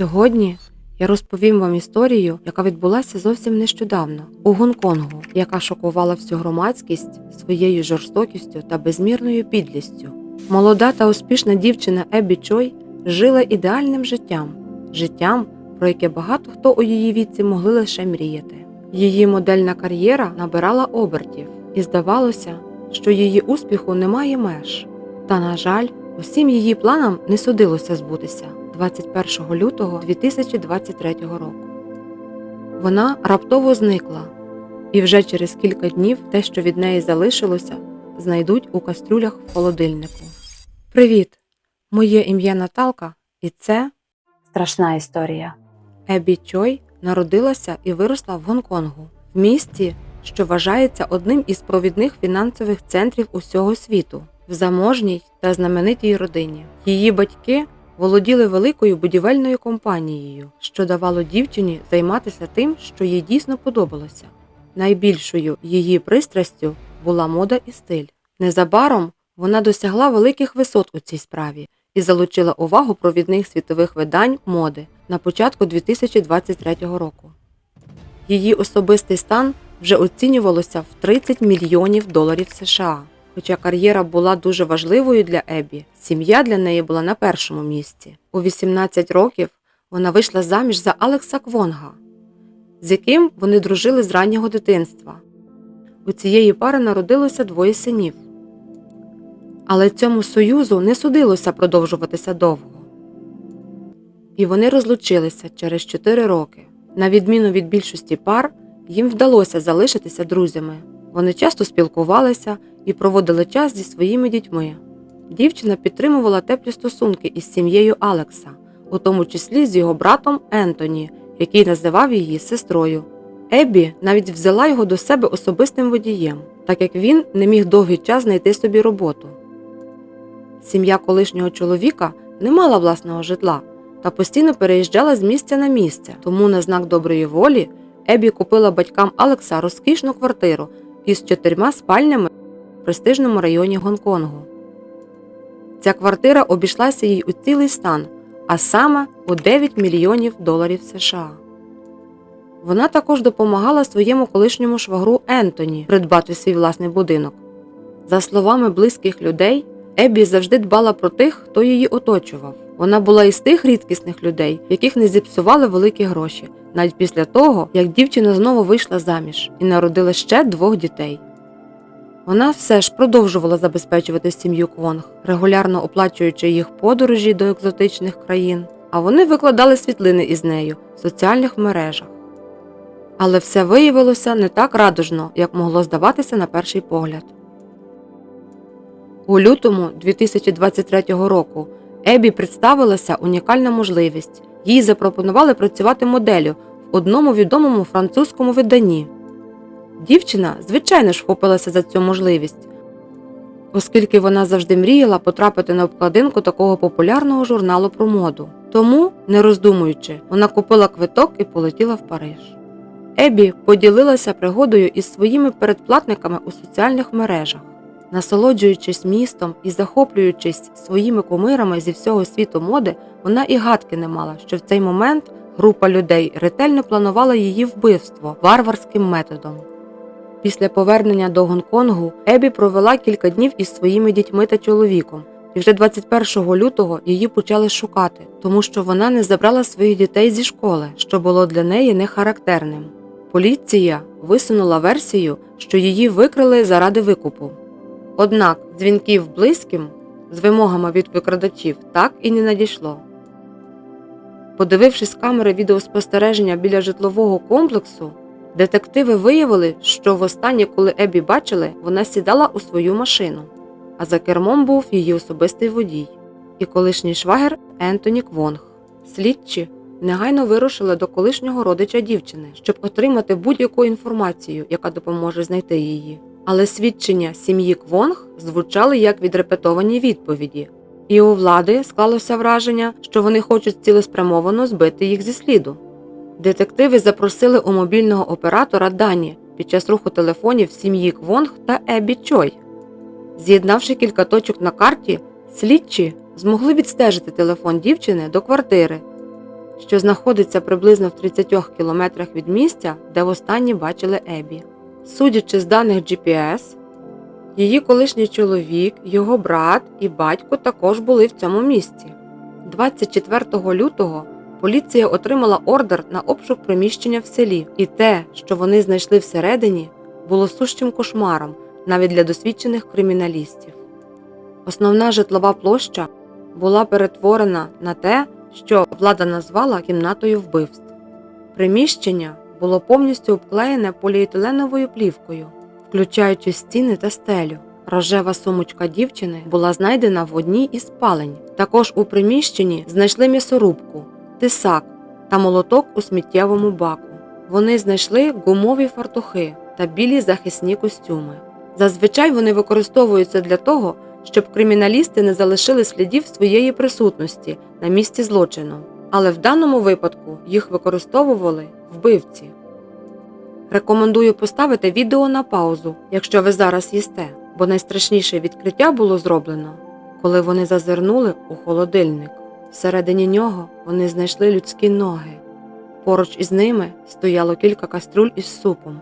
Сьогодні я розповім вам історію, яка відбулася зовсім нещодавно у Гонконгу, яка шокувала всю громадськість своєю жорстокістю та безмірною підлістю. Молода та успішна дівчина Еббі Чой жила ідеальним життям, про яке багато хто у її віці могли лише мріяти. Її модельна кар'єра набирала обертів, і здавалося, що її успіху немає меж. Та, на жаль, усім її планам не судилося збутися 21 лютого 2023 року. Вона раптово зникла, і вже через кілька днів те, що від неї залишилося, знайдуть у кастрюлях в холодильнику. Привіт! Моє ім'я Наталка, і це страшна історія. Еббі Чой народилася і виросла в Гонконгу, в місті, що вважається одним із провідних фінансових центрів усього світу, в заможній та знаменитій родині. Її батьки володіли великою будівельною компанією, що давало дівчині займатися тим, що їй дійсно подобалося. Найбільшою її пристрастю була мода і стиль. Незабаром вона досягла великих висот у цій справі і залучила увагу провідних світових видань моди на початку 2023 року. Її особистий стан вже оцінювалося в $30 мільйонів США. Хоча кар'єра була дуже важливою для Еббі, сім'я для неї була на першому місці. У 18 років вона вийшла заміж за Алекса Квонга, з яким вони дружили з раннього дитинства. У цієї пари народилося 2 синів. Але цьому союзу не судилося продовжуватися довго. І вони розлучилися через 4 роки. На відміну від більшості пар, їм вдалося залишитися друзями. Вони часто спілкувалися і проводили час зі своїми дітьми. Дівчина підтримувала теплі стосунки із сім'єю Алекса, у тому числі з його братом Ентоні, який називав її сестрою. Еббі навіть взяла його до себе особистим водієм, так як він не міг довгий час знайти собі роботу. Сім'я колишнього чоловіка не мала власного житла та постійно переїжджала з місця на місце, тому на знак доброї волі Еббі купила батькам Алекса розкішну квартиру із 4 спальнями в престижному районі Гонконгу. Ця квартира обійшлася їй у цілий стан, а саме у $9 мільйонів США. Вона також допомагала своєму колишньому швагру Ентоні придбати свій власний будинок. За словами близьких людей, Еббі завжди дбала про тих, хто її оточував. Вона була із тих рідкісних людей, яких не зіпсували великі гроші, навіть після того, як дівчина знову вийшла заміж і народила ще 2 дітей. Вона все ж продовжувала забезпечувати сім'ю Квонг, регулярно оплачуючи їх подорожі до екзотичних країн, а вони викладали світлини із нею в соціальних мережах. Але все виявилося не так радужно, як могло здаватися на перший погляд. У лютому 2023 року Еббі представилася унікальна можливість. Їй запропонували працювати моделлю в одному відомому французькому виданні. Дівчина, звичайно ж, вхопилася за цю можливість, оскільки вона завжди мріяла потрапити на обкладинку такого популярного журналу про моду. Тому, не роздумуючи, вона купила квиток і полетіла в Париж. Еббі поділилася пригодою із своїми передплатниками у соціальних мережах. Насолоджуючись містом і захоплюючись своїми кумирами зі всього світу моди, вона і гадки не мала, що в цей момент група людей ретельно планувала її вбивство варварським методом. Після повернення до Гонконгу Еббі провела кілька днів із своїми дітьми та чоловіком, і вже 21 лютого її почали шукати, тому що вона не забрала своїх дітей зі школи, що було для неї нехарактерним. Поліція висунула версію, що її викрили заради викупу. Однак дзвінків близьким з вимогами від викрадачів так і не надійшло. Подивившись камери відеоспостереження біля житлового комплексу, детективи виявили, що востаннє, коли Еббі бачили, вона сідала у свою машину, а за кермом був її особистий водій і колишній швагір Ентоні Квонг. Слідчі негайно вирушили до колишнього родича дівчини, щоб отримати будь-яку інформацію, яка допоможе знайти її. Але свідчення сім'ї Квонг звучали як відрепетовані відповіді, і у влади склалося враження, що вони хочуть цілеспрямовано збити їх зі сліду. Детективи запросили у мобільного оператора дані під час руху телефонів сім'ї Квонг та Еббі Чой. З'єднавши кілька точок на карті, слідчі змогли відстежити телефон дівчини до квартири, що знаходиться приблизно в 30 кілометрах від місця, де востаннє бачили Ебі. Судячи з даних GPS, її колишній чоловік, його брат і батько також були в цьому місці. 24 лютого поліція отримала ордер на обшук приміщення в селі, і те, що вони знайшли всередині, було сущим кошмаром навіть для досвідчених криміналістів. Основна житлова площа була перетворена на те, що влада назвала кімнатою вбивств. Приміщення було повністю обклеєне поліетиленовою плівкою, включаючи стіни та стелю. Рожева сумочка дівчини була знайдена в одній із спалень. Також у приміщенні знайшли м'ясорубку, тисак та молоток у сміттєвому баку. Вони знайшли гумові фартухи та білі захисні костюми. Зазвичай вони використовуються для того, щоб криміналісти не залишили слідів своєї присутності на місці злочину. Але в даному випадку їх використовували вбивці. Рекомендую поставити відео на паузу, якщо ви зараз їсте, бо найстрашніше відкриття було зроблено, коли вони зазирнули у холодильник. Всередині нього вони знайшли людські ноги. Поруч із ними стояло кілька каструль із супом,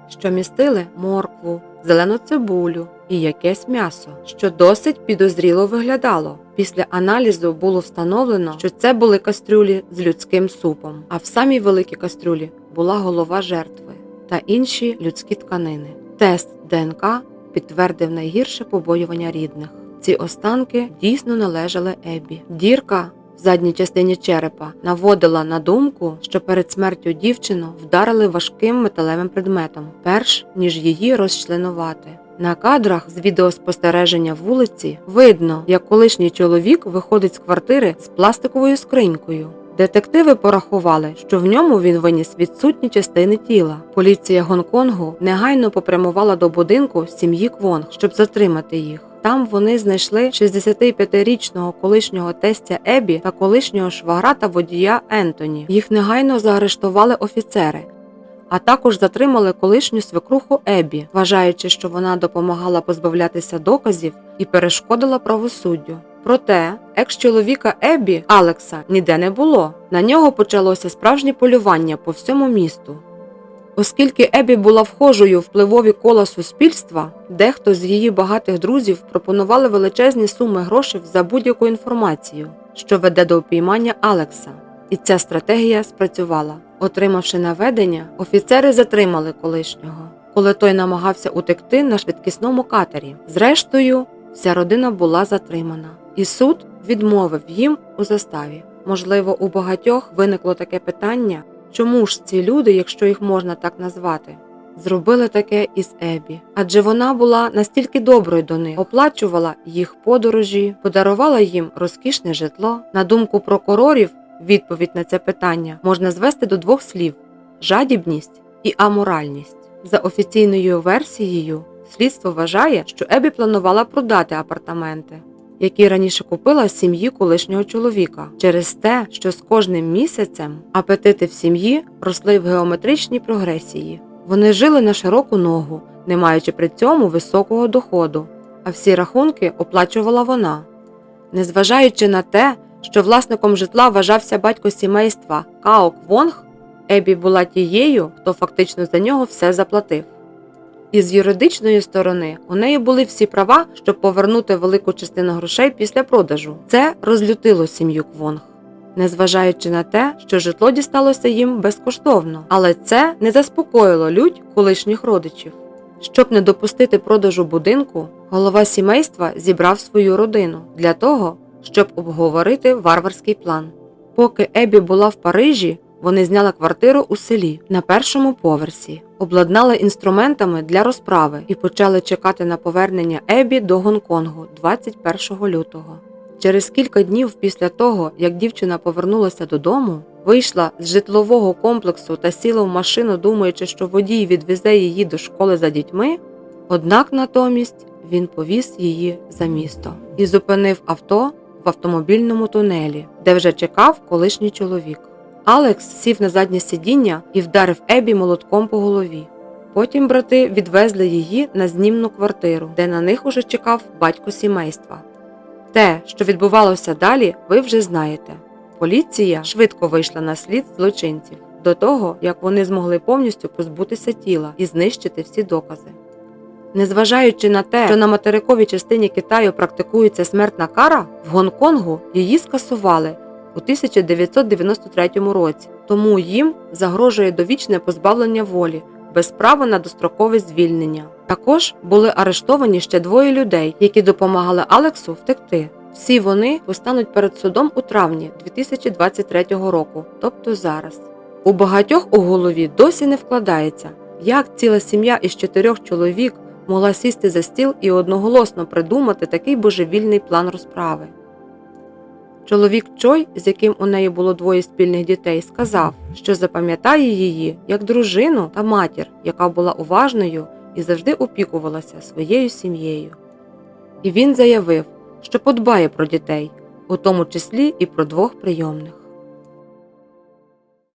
що містили моркву, зелену цибулю і якесь м'ясо, що досить підозріло виглядало. Після аналізу було встановлено, що це були кастрюлі з людським супом, а в самій великій кастрюлі була голова жертви та інші людські тканини. Тест ДНК підтвердив найгірше побоювання рідних. Ці останки дійсно належали Ебі. Дірка в задній частині черепа наводила на думку, що перед смертю дівчину вдарили важким металевим предметом, перш ніж її розчленувати. На кадрах з відеоспостереження вулиці видно, як колишній чоловік виходить з квартири з пластиковою скринькою. Детективи порахували, що в ньому він виніс відсутні частини тіла. Поліція Гонконгу негайно попрямувала до будинку сім'ї Квонг, щоб затримати їх. Там вони знайшли 65-річного колишнього тестя Ебі та колишнього швагра та водія Ентоні. Їх негайно заарештували офіцери, а також затримали колишню свекруху Ебі, вважаючи, що вона допомагала позбавлятися доказів і перешкодила правосуддю. Проте екс-чоловіка Ебі, Алекса, ніде не було. На нього почалося справжнє полювання по всьому місту. Оскільки Ебі була вхожою в впливові кола суспільства, дехто з її багатих друзів пропонували величезні суми грошей за будь-яку інформацію, що веде до упіймання Алекса. І ця стратегія спрацювала. Отримавши наведення, офіцери затримали колишнього, коли той намагався утекти на швидкісному катері. Зрештою, вся родина була затримана, і суд відмовив їм у заставі. Можливо, у багатьох виникло таке питання, чому ж ці люди, якщо їх можна так назвати, зробили таке із Ебі? Адже вона була настільки доброю до них, оплачувала їх подорожі, подарувала їм розкішне житло. На думку прокурорів, відповідь на це питання можна звести до двох слів – жадібність і аморальність. За офіційною версією, слідство вважає, що Ебі планувала продати апартаменти, які раніше купила сім'ї колишнього чоловіка, через те, що з кожним місяцем апетити в сім'ї росли в геометричній прогресії. Вони жили на широку ногу, не маючи при цьому високого доходу, а всі рахунки оплачувала вона. Незважаючи на те, що власником житла вважався батько сімейства Као Квонг, Ебі була тією, хто фактично за нього все заплатив. І з юридичної сторони у неї були всі права, щоб повернути велику частину грошей після продажу. Це розлютило сім'ю Квонг, незважаючи на те, що житло дісталося їм безкоштовно. Але це не заспокоїло лють колишніх родичів. Щоб не допустити продажу будинку, голова сімейства зібрав свою родину для того, щоб обговорити варварський план. Поки Ебі була в Парижі, вони зняли квартиру у селі на першому поверсі, обладнали інструментами для розправи і почали чекати на повернення Ебі до Гонконгу 21 лютого. Через кілька днів після того, як дівчина повернулася додому, вийшла з житлового комплексу та сіла в машину, думаючи, що водій відвезе її до школи за дітьми, однак натомість він повіз її за місто і зупинив авто в автомобільному тунелі, де вже чекав колишній чоловік. Алекс сів на заднє сидіння і вдарив Ебі молотком по голові. Потім брати відвезли її на знімну квартиру, де на них уже чекав батько сімейства. Те, що відбувалося далі, ви вже знаєте. Поліція швидко вийшла на слід злочинців до того, як вони змогли повністю позбутися тіла і знищити всі докази. Незважаючи на те, що на материковій частині Китаю практикується смертна кара, в Гонконгу її скасували у 1993 році, тому їм загрожує довічне позбавлення волі без права на дострокове звільнення. Також були арештовані ще 2 людей, які допомагали Алексу втекти. Всі вони постануть перед судом у травні 2023 року, тобто зараз. У багатьох у голові досі не вкладається, як ціла сім'я із 4 чоловік могла сісти за стіл і одноголосно придумати такий божевільний план розправи. Чоловік Чой, з яким у неї було 2 спільних дітей, сказав, що запам'ятає її як дружину та матір, яка була уважною і завжди опікувалася своєю сім'єю. І він заявив, що подбає про дітей, у тому числі і про 2 прийомних.